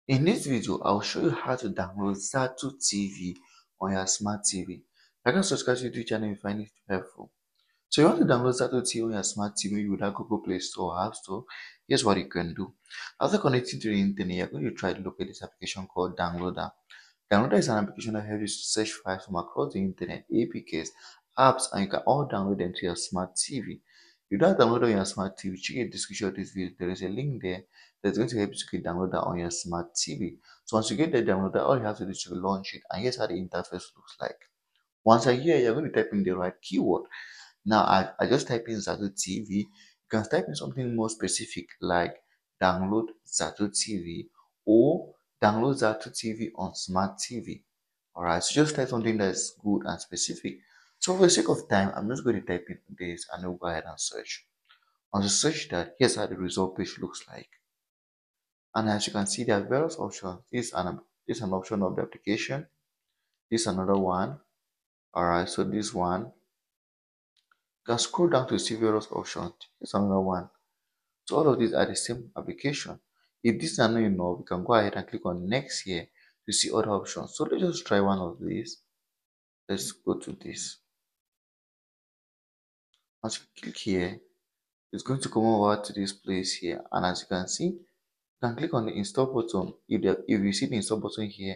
In this video, I'll show you how to download Zattoo TV on your smart TV. If I can subscribe to the YouTube channel if you find it helpful. So you want to download Zattoo TV on your smart TV without Google Play Store or App Store. Here's what you can do. After connecting to the internet, you're going to try to locate this application called Downloader. Downloader is an application that helps you to search files from across the internet, APKs, apps, and you can all download them to your smart TV. You don't download on your smart TV, check the description of this video. There is a link there that's going to help you to get downloader on your smart TV. So once you get the downloader, all you have to do is to launch it, and here's how the interface looks like. Once you're here, you're going to type in the right keyword. Now I just type in Zattoo TV. You can type in something more specific like download Zattoo TV or download Zattoo TV on smart TV. Alright, so just type something that's good and specific. So for the sake of time, I'm just going to type in this and we'll go ahead and search. Once you search that, here's how the result page looks like. And as you can see, there are various options. This is an option of the application. This is another one. Alright, so this one. You can scroll down to see various options. Here's another one. So all of these are the same application. If these are not enough, you can go ahead and click on next here to see other options. So let's just try one of these. Let's go to this. Once you click here, it's going to come over to this place here. And as you can see, you can click on the install button. If you see the install button here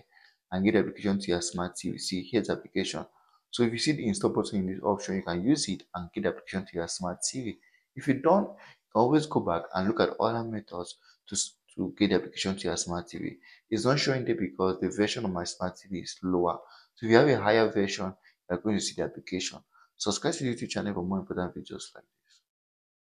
and get the application to your smart TV, see here's the application. So if you see the install button in this option, you can use it and get the application to your smart TV. If you don't, you can always go back and look at other methods to get the application to your smart TV. It's not showing there because the version of my smart TV is lower. So if you have a higher version, you're going to see the application. Subscribe to the YouTube channel for more important videos like this.